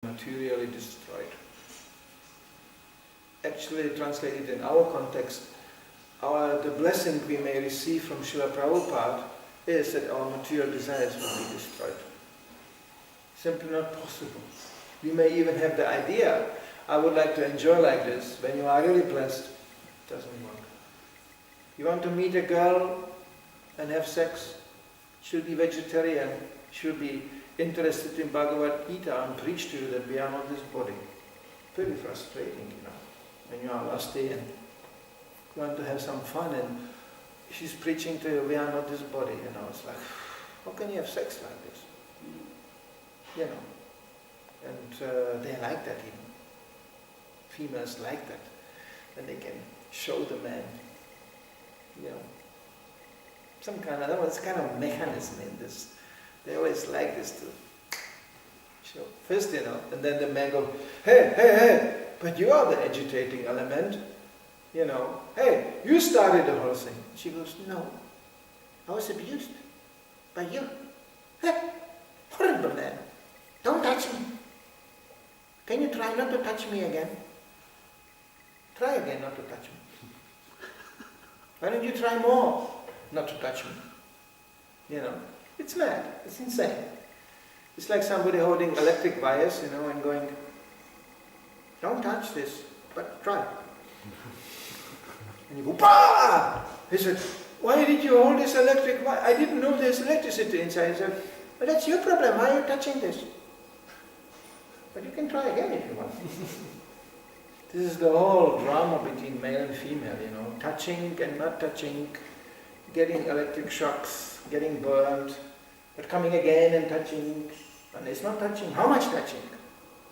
materially destroyed. Actually, translated in our context, the blessing we may receive from Srila Prabhupada is that our material desires will be destroyed. Simply not possible. We may even have the idea, I would like to enjoy like this. When you are really blessed, it doesn't work. You want to meet a girl and have sex, she'll be vegetarian, she'll be interested in Bhagavad Gita and preach to you that we are not this body. Very frustrating, when you are lusty and you want to have some fun and she's preaching to you, we are not this body, it's like, how can you have sex like this? And they like that even. Females like that. And they can show the man, some kind of, it's kind of mechanism in this. They always like this to show. First, and then the man goes, hey, but you are the agitating element, hey, you started the whole thing. She goes, no, I was abused by you. Hey, horrible man, don't touch me. Can you try not to touch me again? Try again not to touch me. Why don't you try more not to touch me? It's mad, it's insane. It's like somebody holding electric wires, and going, don't touch this, but try. And you go, bah! He said, why did you hold this electric wire? I didn't know there's electricity inside. He said, well, that's your problem, why are you touching this? But you can try again if you want. This is the whole drama between male and female, touching and not touching, getting electric shocks, getting burned, but coming again and touching, and it's not touching. How much touching?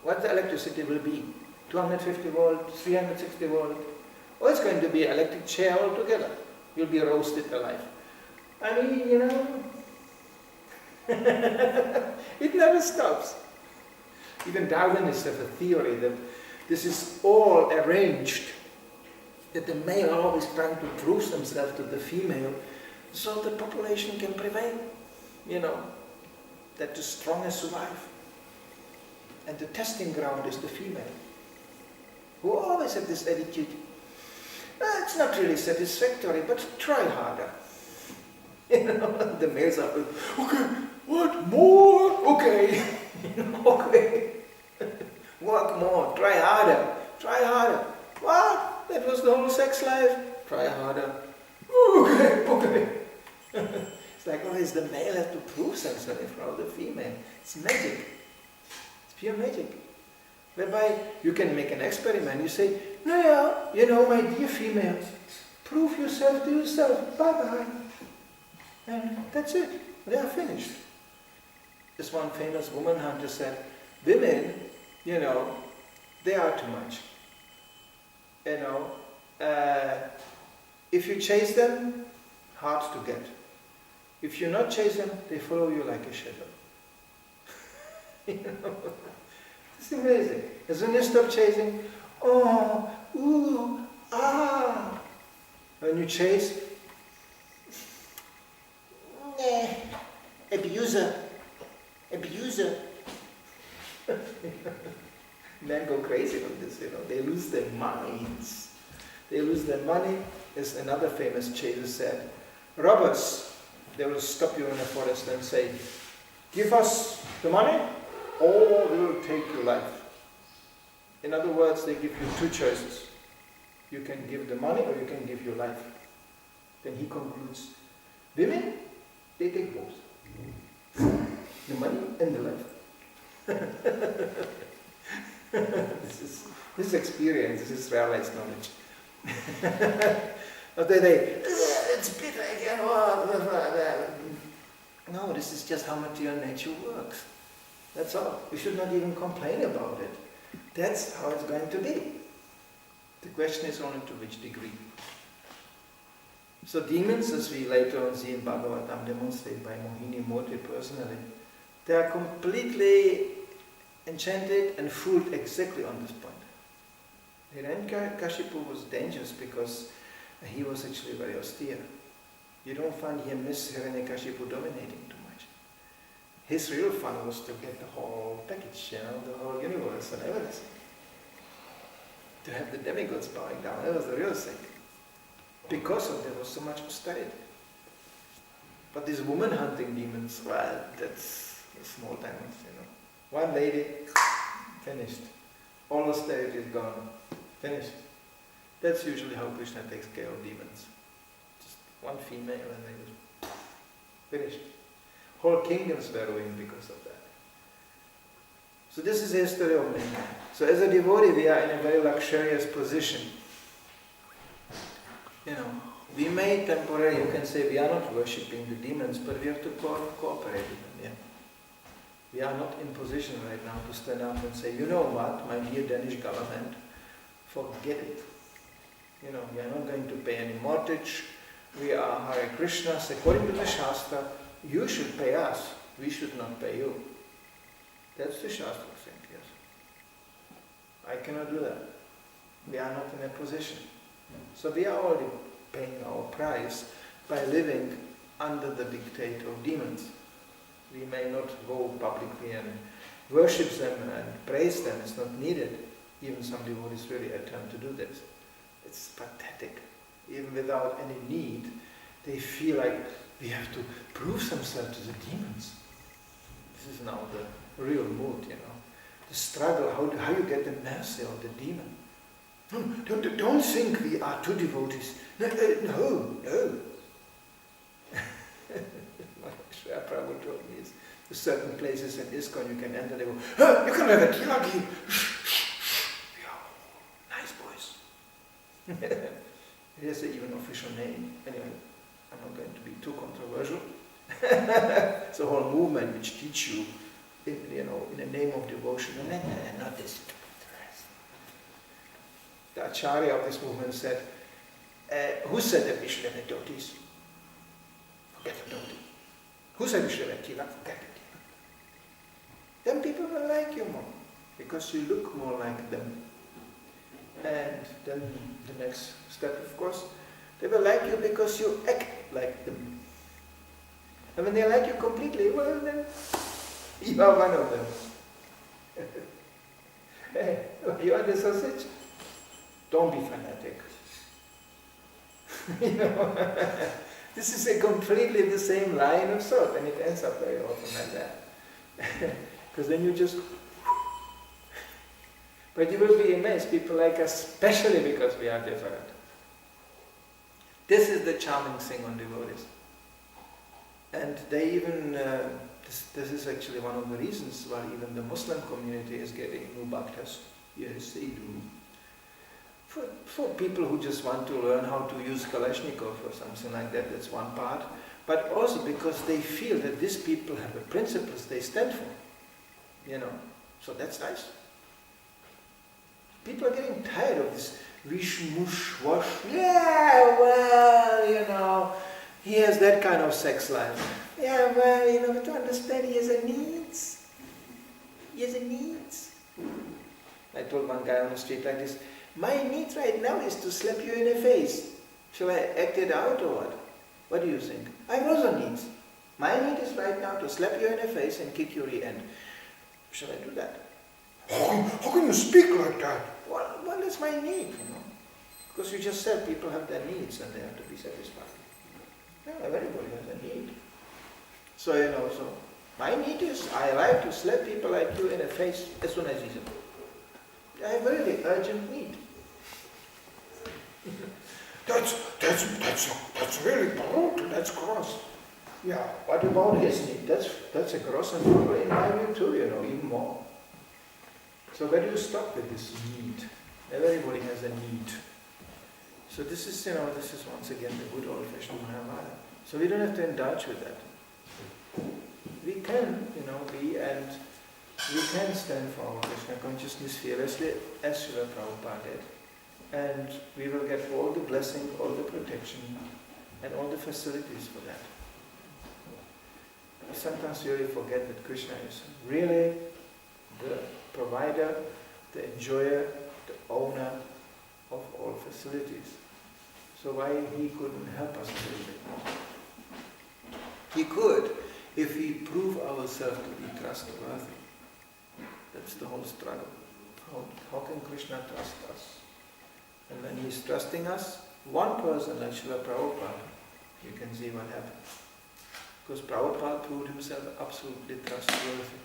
What the electricity will be? 250 volt, 360 volt, or it's going to be an electric chair altogether. You'll be roasted alive. I mean, it never stops. Even Darwinists have a theory that this is all arranged, that the male always trying to prove themselves to the female so the population can prevail, that the strongest survive. And the testing ground is the female, who always have this attitude, it's not really satisfactory, but try harder. The males are, okay, what, more? Okay, okay. Work more, try harder. What? That was the whole sex life? Try harder. Okay. It's like always the male has to prove himself in front of the female. It's magic. It's pure magic. Whereby you can make an experiment. You say, no, my dear females, prove yourself to yourself. Bye-bye. And that's it. They are finished. This one famous woman hunter said, women, they are too much. If you chase them, hard to get. If you not chase them, they follow you like a shadow. It's amazing. As soon as you stop chasing, oh, ooh, ah. When you chase, abuser. Men go crazy on this, they lose their minds. They lose their money, as another famous chaser said. Robbers, they will stop you in the forest and say, give us the money, or we will take your life. In other words, they give you two choices. You can give the money or you can give your life. Then he concludes, women, they take both. The money and the life. This is experience, this is realized knowledge. But it's bitter again. No, this is just how material nature works. That's all. We should not even complain about it. That's how it's going to be. The question is only to which degree. So demons, as we later on see in Bhagavatam demonstrated by Mohini Murti personally, they are completely enchanted and fooled exactly on this point. Hiranyakashipu was dangerous because he was actually very austere. You don't find here Miss Hiranyakashipu dominating too much. His real fun was to get the whole package, the whole universe and everything. To have the demigods bowing down, that was the real thing. Because of there was so much austerity. But these woman hunting demons, well, that's the small demons, One lady, finished. All austerity is gone, finished. That's usually how Krishna takes care of demons. Just one female and they just finished. Whole kingdoms were ruined because of that. So this is the history of mankind. So as a devotee we are in a very luxurious position. We may temporarily, you can say we are not worshipping the demons, but we have to cooperate with them. Yeah? We are not in position right now to stand up and say, you know what, my dear Danish government, forget it. We are not going to pay any mortgage. We are Hare Krishnas. According to the Shastra, you should pay us. We should not pay you. That's the Shastra thing, yes. I cannot do that. We are not in a position. So we are already paying our price by living under the dictate of demons. We may not go publicly and worship them and praise them. It's not needed. Even some devotees really attempt to do this. It's pathetic. Even without any need, they feel like we have to prove themselves to the demons. This is now the real mood, The struggle, how you get the mercy of the demon. Don't think we are two devotees. No. Srila Prabhupada told me is certain places in ISKCON you can enter, they go, you can have a tilaki. Nice boys. It has an even official name. Anyway, I'm not going to be too controversial. It's a whole movement which teach you, in the name of devotion, and not this. The Acharya of this movement said, who said that we should have devotees? Forget the devotee. Who said we should have tilak? Forget it. Then people will like you more, because you look more like them. And then the next step, of course, they will like you because you act like them. And when they like you completely, well then, you are one of them. Hey, you want the sausage? Don't be fanatic. This is a completely the same line of thought, and it ends up very often like that. Because then you just... But you will be amazed, people like us, especially because we are different. This is the charming thing on devotees. And they even, this is actually one of the reasons why even the Muslim community is getting new bhaktas. Yes, they do. For people who just want to learn how to use Kalashnikov or something like that, that's one part. But also because they feel that these people have the principles they stand for. So that's nice. People are getting tired of this wish, mush, wash. Yeah, well, he has that kind of sex life. Yeah, well, but to understand he has a needs. He has a needs. I told one guy on the street like this, my need right now is to slap you in the face. Shall I act it out or what? What do you think? I have also needs. My need is right now to slap you in the face and kick your rear end. Shall I do that? How can you speak like that? Well, that's my need, Because you just said people have their needs and they have to be satisfied. Yeah, everybody has a need. So, so my need is I like to slap people like you in the face as soon as it's I have a really urgent need. That's really brutal, that's gross. Yeah, what about his need? That's a gross and brutal in my view too, even more. So where do you stop with this need? Everybody has a need. So this is, this is once again the good old-fashioned Mahabharata. So we don't have to indulge with that. We can, be and we can stand for our Krishna consciousness fearlessly, as Srila Prabhupada did. And we will get all the blessing, all the protection, and all the facilities for that. We sometimes really forget that Krishna is really the provider, the enjoyer, the owner of all facilities. So why he couldn't help us a little bit more? He could, if we prove ourselves to be trustworthy. That's the whole struggle. How can Krishna trust us? And when he's trusting us, one person like Srila Prabhupada, you can see what happened. Because Prabhupada proved himself absolutely trustworthy.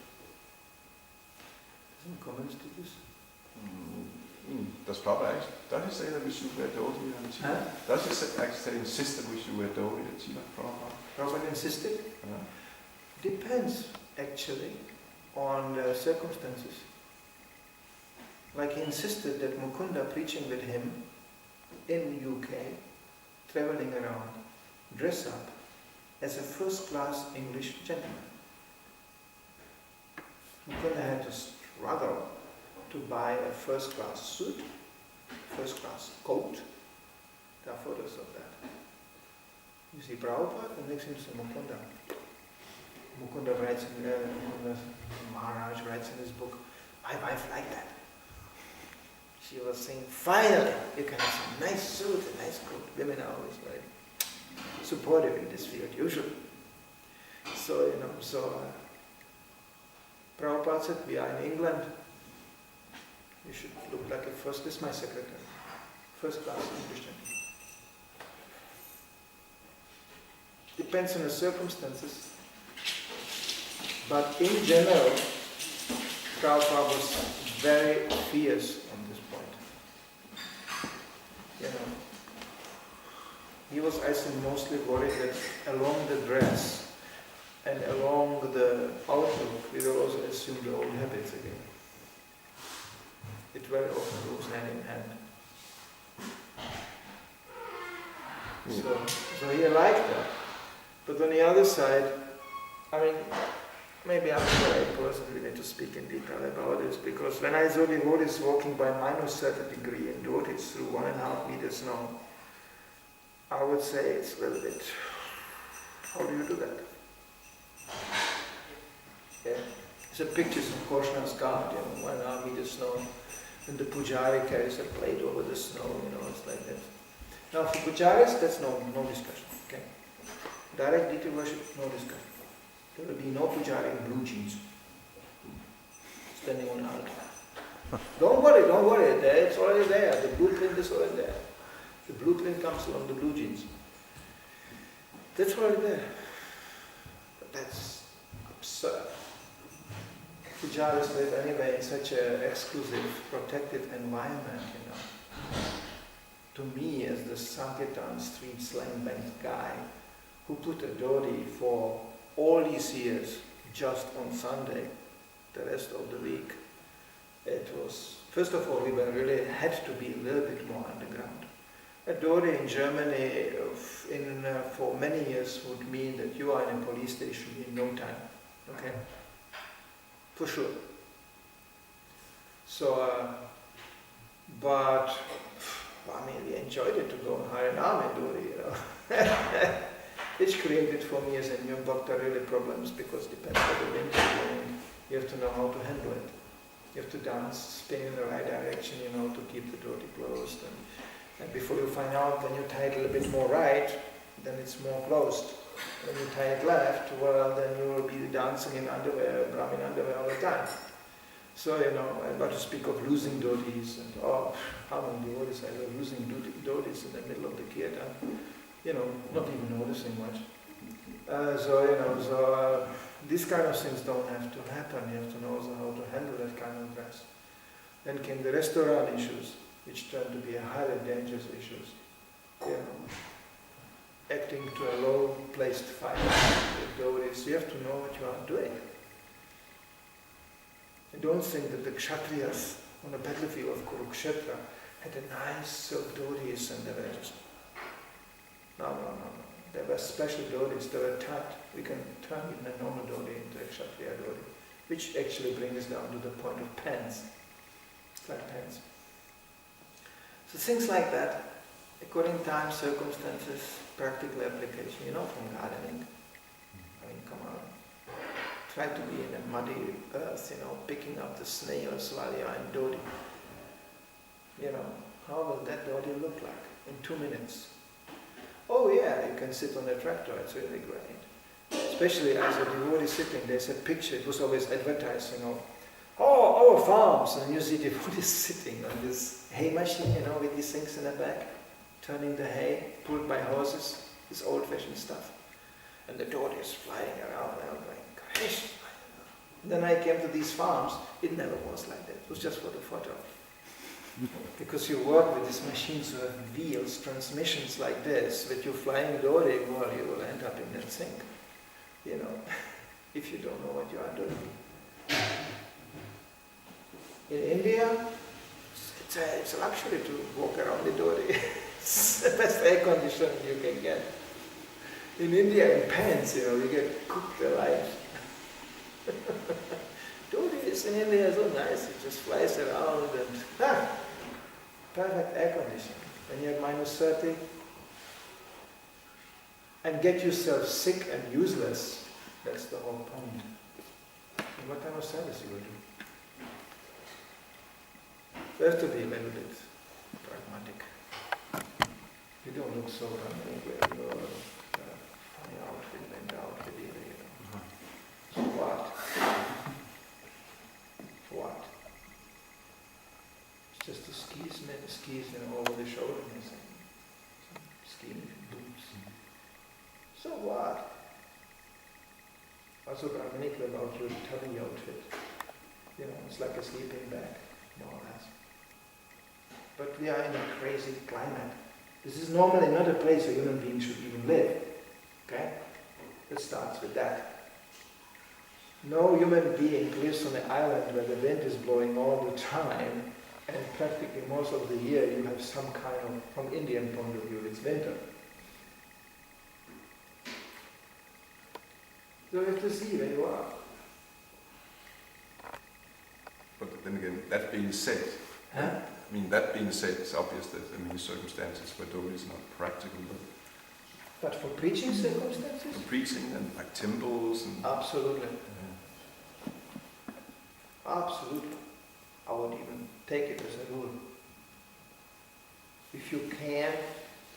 Some comments to this? Does he say that we should wear dhoti and chiva? Does he actually insist that we should wear dhoti and chiva? Prabhupada insisted? Depends actually on the circumstances. Like he insisted that Mukunda preaching with him in UK, traveling around, dress up as a first-class English gentleman. Mukunda had to struggle to buy a first-class suit, first-class coat. There are photos of that. You see Prabhupada, and next thing you see Mukunda. Mukunda writes in Mukunda Maharaj writes in his book, my wife liked that. She was saying, finally, you can have some nice suit, a nice coat. Women are always very supportive in this field, usually. So, Prabhupada said, we are in England. You should look like a first, this is my secretary, first class English gentleman. Depends on the circumstances. But in general, Prabhupada was very fierce on this point. He was, I think, mostly worried that along the dress and along the outlook, we will also assume the old habits again. It very often goes hand in hand. So he liked that. But on the other side, maybe I'm the right person really to speak in detail about this, because when I saw devotees walking by minus 30 degree in devotees through 1.5 meters snow, I would say it's a little bit, how do you do that? Yeah. There's a picture of Krishna's God, 1.5 meters snow, and the pujari carries a plate over the snow, it's like that. Now for pujaris, that's no discussion, okay? Direct deity worship, no discussion. There will be no pujari in blue jeans, standing on the altar. Don't worry, it's already there, the blueprint is already there. The blueprint comes along the blue jeans. That's already there. But that's absurd. Pujaris live anyway in such an exclusive, protected environment, To me, as the Sankirtan street slang band guy, who put a dhoti for all these years just on Sunday, the rest of the week, it was, first of all, we really had to be a little bit more underground. A dhoti in Germany for many years would mean that you are in a police station in no time, okay? For sure. So, we enjoyed it to go on Harinam in dhoti, Which created for me as a new bhakta really problems, because depends on the wind you're blowing, you have to know how to handle it. You have to dance, spin in the right direction, to keep the dhoti closed. And before you find out, when you tie it a little bit more right, then it's more closed. When you tie it left, well, then you will be dancing in underwear, Brahmin underwear all the time. So, and not to speak of losing dhotis, and how many devotees I were losing dhotis in the middle of the kirtan, not even noticing much. These kind of things don't have to happen. You have to know also how to handle that kind of dress. Then came the restaurant issues, which turned to be a highly dangerous issues. Acting to a low-placed fight with devotees, you have to know what you are doing. And don't think that the Kshatriyas on the battlefield of Kurukshetra had a nice silk devotees and they were just... No. There were special devotees that were turned. We can turn even a normal devotee into a Kshatriya devotee, which actually brings us down to the point of pants. It's like pants. So things like that, according to time, circumstances, practical application, from gardening. Come on. Try to be in a muddy earth, picking up the snails while you are in dhoti. How will that dhoti look like in 2 minutes? Oh yeah, you can sit on a tractor, it's really great. especially as a devotee sitting, there's a picture, it was always advertised, oh, our farms, and you see devotees sitting on this hay machine, with these things in the back, turning the hay, pulled by horses, this old-fashioned stuff. And the devotee is flying around, and I'm going, Krishna. Then I came to these farms, it never was like that, it was just for the photo. Because you work with these machines who have wheels, transmissions like this, with your flying devotee, well, you will end up in that sink, if you don't know what you are doing. In India, it's a luxury to walk around the devotee. It's the best air conditioning you can get. In India, in pants, you get cooked alive. Devotees in India are so nice, it just flies around and perfect air conditioning. When you have -30 and get yourself sick and useless, that's the whole point. And what kind of service you will do? You have to be a little bit pragmatic. You don't look so funny outfit, bent outfit either, So what? For what? It's just the skis over the shoulder, ski boots. So what? Also Brahminical about your tummy outfit. It's like a sleeping bag, more or less. But we are in a crazy climate. This is normally not a place a human being should even live. Okay? It starts with that. No human being lives on an island where the wind is blowing all the time, and practically most of the year you have some kind of, from Indian point of view, it's winter. So you have to see where you are. But then again, that being said, it's obvious that in many circumstances where Dodi is not practical, but for preaching circumstances? For preaching and like temples and... Absolutely. Absolutely. I would even take it as a rule. If you can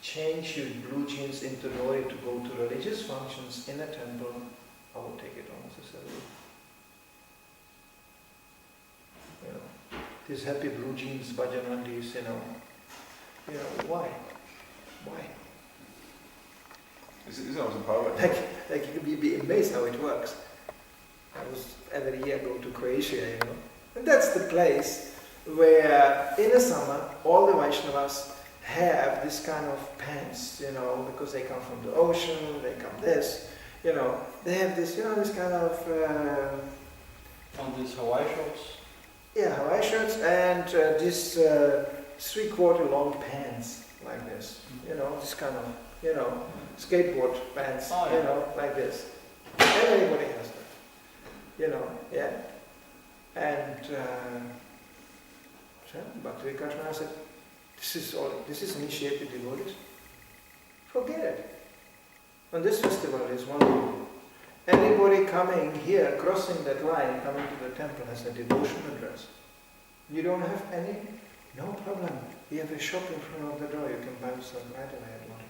change your blue jeans into Dodi to go to religious functions in a temple, I would take it almost as a rule. These happy blue jeans, bhajanandis, why? Why? This is also power. Like you can be amazed how it works. I was every year go to Croatia, And that's the place where in the summer all the Vaishnavas have this kind of pants, because they come from the ocean, they come this, they have this, this kind of... on these Hawaii shirts? Yeah, Hawaii shirts and this 3/4 long pants like this, this kind of, skateboard pants, like this. Everybody has that, yeah. And Bhakti Krishna said, this is initiated devotees. Forget it. And this festival is wonderful. Anybody coming here, crossing that line, coming to the temple has a devotional dress. You don't have any? No problem. We have a shop in front of the door. You can buy yourself right away at Lodi.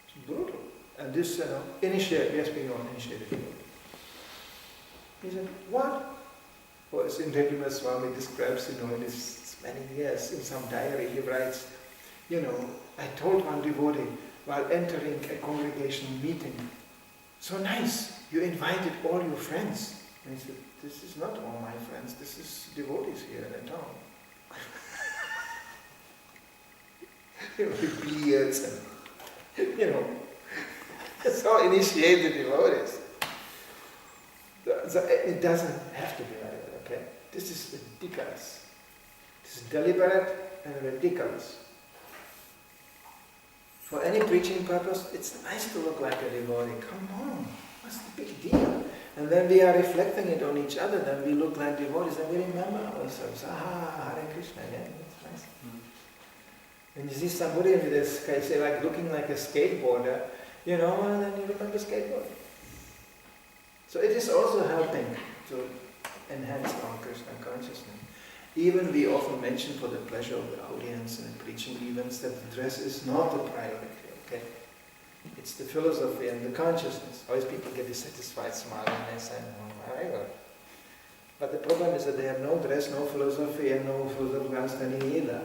It's brutal. And this, initiated, yes, we know, initiated devotee. He said, what? Well, as Indradima Swami describes, in his many years, in some diary, he writes, I told one devotee, while entering a congregation meeting, so nice, you invited all your friends. And he said, this is not all my friends, this is devotees here in the town. With beards and, so initiated devotees. So it doesn't have to be like that, okay? This is ridiculous. This is deliberate and ridiculous. For any preaching purpose, it's nice to look like a devotee. Come on, what's the big deal? And then we are reflecting it on each other, then we look like devotees, and we remember ourselves. Hare Krishna, yeah, that's nice. When you see somebody with this, say, like looking like a skateboarder, and then you look like a skateboarder. So it is also helping to enhance our Krishna consciousness. Even we often mention for the pleasure of the audience and preaching events that the dress is not a priority, okay? It's the philosophy and the consciousness. Always people get a satisfied smile and they say, oh my God. But the problem is that they have no dress, no philosophy, and no philosophical understanding either.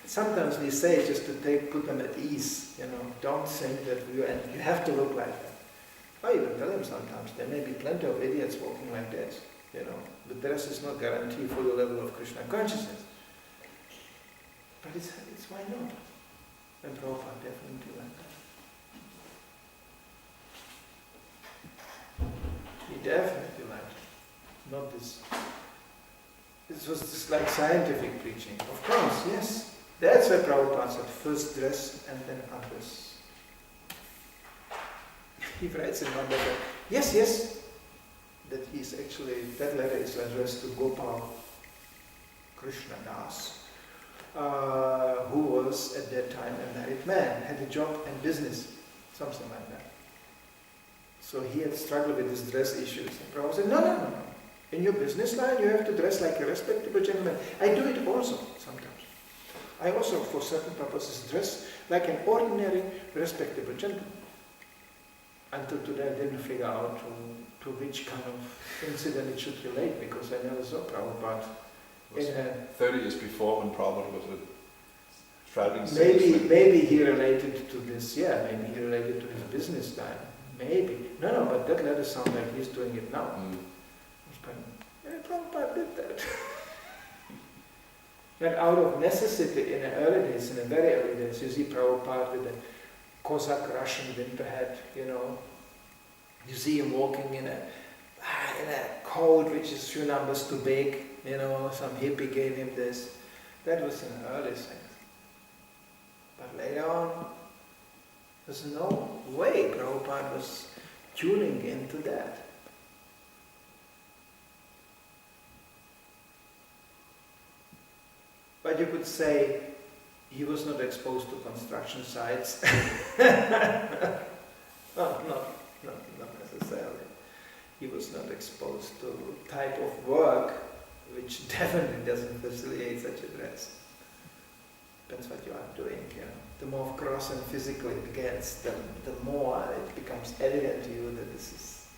Sometimes we say just to put them at ease, don't think that you have to look like that. I even tell them sometimes, there may be plenty of idiots walking like this, The dress is not guarantee for the level of Krishna consciousness. But it's why not? And Prabhupada definitely like that. He definitely liked it. Not this. This was just like scientific preaching. Of course, yes. That's why Prabhupada said, first dress and then others. He writes in one letter, yes, that he's actually, that letter is addressed to Gopal Krishna Das, who was at that time a married man, had a job and business, something like that. So he had struggled with his dress issues. And Prabhupada said, no. In your business line, you have to dress like a respectable gentleman. I do it also sometimes. I also, for certain purposes, dress like an ordinary, respectable gentleman. Until today, I didn't figure out to which kind of incident it should relate, because I never saw Prabhupada. 30 years before, when Prabhupada was a traveling salesman. Maybe he related to this, maybe he related to his business line. Maybe. No, but that letter sounds like he's doing it now. Prabhupada did that. And out of necessity, in the early days, in the very early days, you see Prabhupada with a Cossack Russian winter hat, You see him walking in a coat which is a few numbers too big, some hippie gave him this. That was in the early things. But later on, there's no way Prabhupada was tuning into that. But you could say he was not exposed to construction sites. Not necessarily. He was not exposed to type of work which definitely doesn't facilitate such a dress. Depends what you are doing. The more cross and physical it gets, the more it becomes evident to you that this is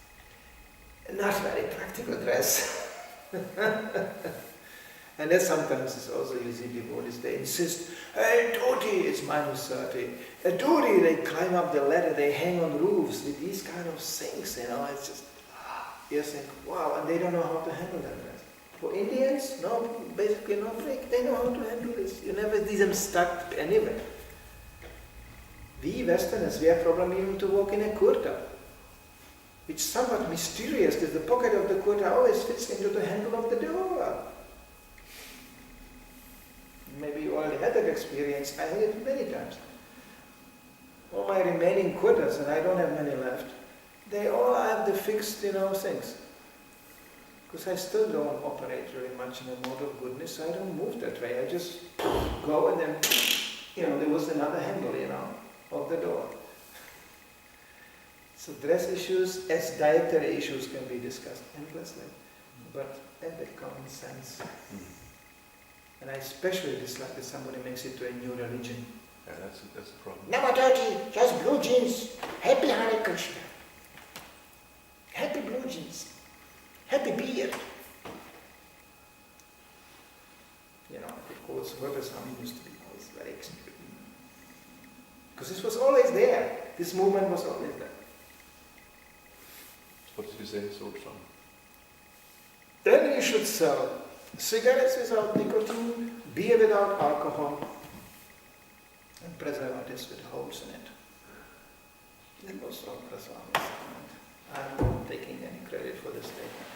not very practical dress. And that sometimes is also, you see devotees, they insist, hey, dhoti is -30. A dhoti, they climb up the ladder, they hang on roofs with these kind of things, it's just, you think, wow, and they don't know how to handle that dress. For Indians, no, basically no break, they know how to handle this. You never see them stuck anywhere. We Westerners, we have problem even to walk in a kurta, which is somewhat mysterious, because the pocket of the kurta always fits into the handle of the door. Maybe you already had that experience. I had it many times. All my remaining kurtas, and I don't have many left, they all have the fixed, things. Because I still don't operate really much in a mode of goodness, so I don't move that way. I just go and then, there was another handle, of the door. So dress issues as dietary issues can be discussed endlessly, but with common sense. And I especially dislike that somebody makes it to a new religion. Yeah, that's a problem. No more dirty, just blue jeans. Happy Hare Krishna. Happy blue jeans. Happy beard. Because Swami used to be always very extreme. Because this was always there. This movement was always there. What did you say, Solshan? Then you should sell cigarettes without nicotine, beer without alcohol, and preservatives with holes in it. That was all Swami's statement. I'm not taking any credit for this statement.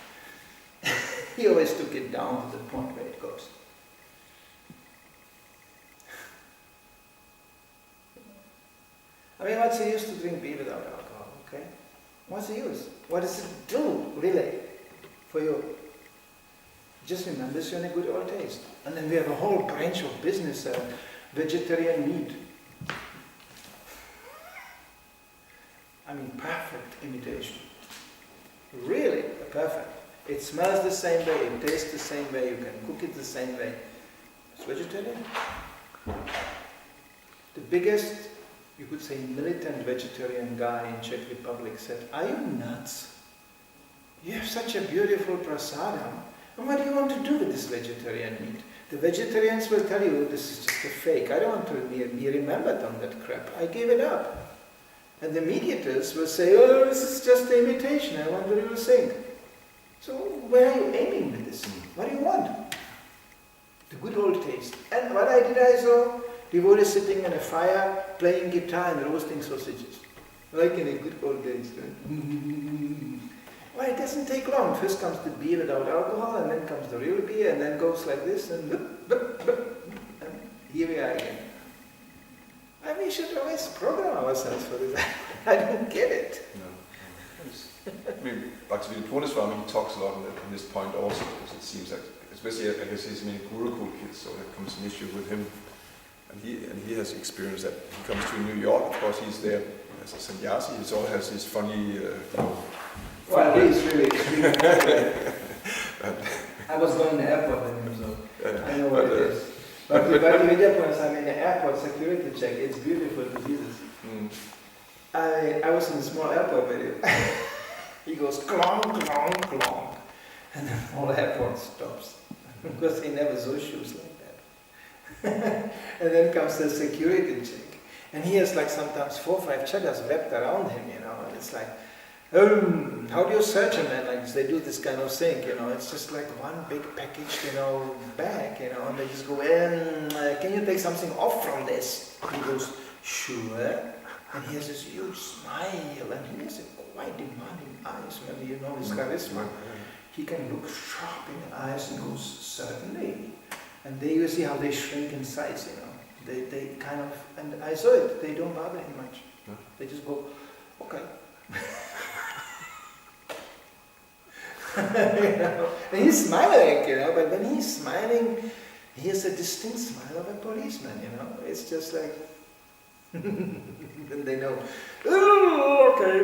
He always took it down to the point where it goes. What's the use to drink beer without alcohol, okay? What's the use? What does it do, really, for you? Just remember you're in a good old taste. And then we have a whole branch of business, vegetarian meat. Perfect imitation. Really perfect. It smells the same way, it tastes the same way, you can cook it the same way. It's vegetarian. The biggest you could say militant vegetarian guy in Czech Republic said, "Are you nuts? You have such a beautiful prasadam, and what do you want to do with this vegetarian meat? The vegetarians will tell you this is just a fake. I don't want to be remembered on that crap. I gave it up." And the mediators will say, "Oh, this is just an imitation. I want the real thing." So where are you aiming with this? What do you want? The good old taste. And what I saw devotees sitting in a fire, playing guitar and roasting sausages. Like in the good old days. Well, it doesn't take long. First comes the beer without alcohol, and then comes the real beer, and then goes like this, and here we are again. And we should always program ourselves for this. I don't get it. No. I mean, actually, Purneswami talks a lot on this point also, because it seems like, especially I guess he's many Gurukul kids, so there comes an issue with him. And he has experienced that. He comes to New York, of course he's there as a sannyasi, he also has his funny, well, he's really I was going to the airport with him, so I know what it is. But the Vidyapunas, I'm in the airport security check, it's beautiful to see this. I was in a small airport with him. He goes clong, clong, clong. And the whole airport stops. Because he never saw shoes like that. And then comes the security check. And he has like sometimes 4 or 5 chagas wrapped around him, and it's like, how do you search a man like this? They do this kind of thing, it's just like one big package, bag, and they just go in, can you take something off from this? He goes, sure. And he has this huge smile, and he has a quite demanding eyes, maybe his charisma. He can look sharp in the eyes and goes, certainly. And there you see how they shrink in size, They kind of, and I saw it, they don't bother him much. No. They just go, okay. And he's smiling, but when he's smiling, he has a distinct smile of a policeman, It's just like, then they know, oh, okay.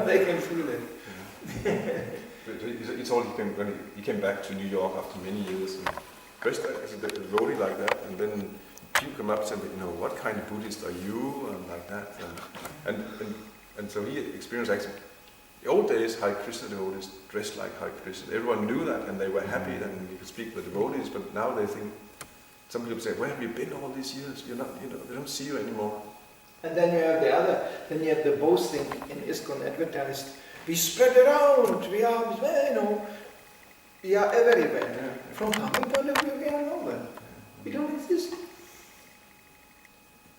They can feel it. He told when he came back to New York after many years, and dressed as a devotee like that, and then people come up and say, what kind of Buddhist are you, and like that, and so he experienced actually. The old days, Hare Krishna devotees dressed like Hare Krishna. Everyone knew that, and they were happy that we could speak with devotees. But now they think, some people say, "Where have you been all these years? You're not, we don't see you anymore." And then you have the boasting in ISKCON advertised. We spread around. We are, we are everywhere. Yeah. From our point of view, we are nowhere. We don't exist.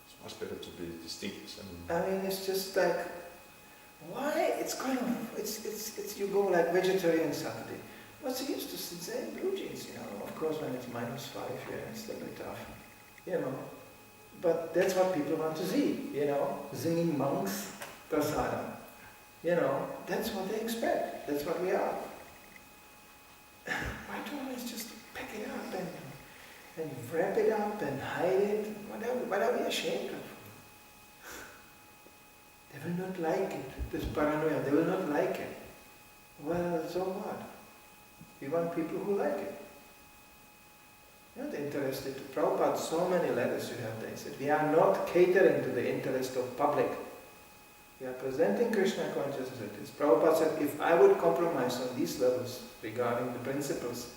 It's much better to be distinct. It's just like. Why? It's kind of, it's you go like vegetarian Saturday. What's the use to sit there in blue jeans, Of course when it's -5, it's a bit tough, But that's what people want to see, Singing monks, prasadam. That's what they expect. That's what we are. Why don't we just pack it up and wrap it up and hide it? What are we ashamed of? They will not like it, this paranoia, they will not like it. Well, so what? We want people who like it. You're not interested. Prabhupada, so many letters you have, they said, we are not catering to the interest of public. We are presenting Krishna consciousness as it is. Prabhupada said, if I would compromise on these levels regarding the principles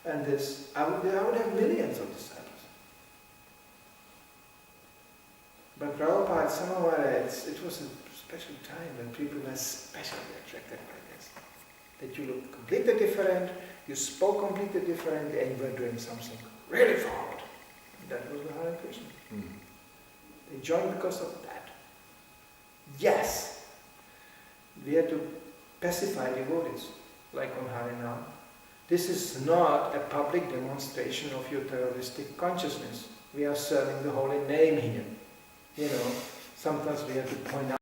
and this, I would have millions of disciples. But Prabhupada, somehow it was a special time when people were especially attracted by this. That you look completely different, you spoke completely different, and you were doing something really forward. And that was the Hare Krishna. They joined because of that. Yes, we had to pacify devotees, like on Harinam. This is not a public demonstration of your terroristic consciousness. We are serving the holy name here. Sometimes we have to point out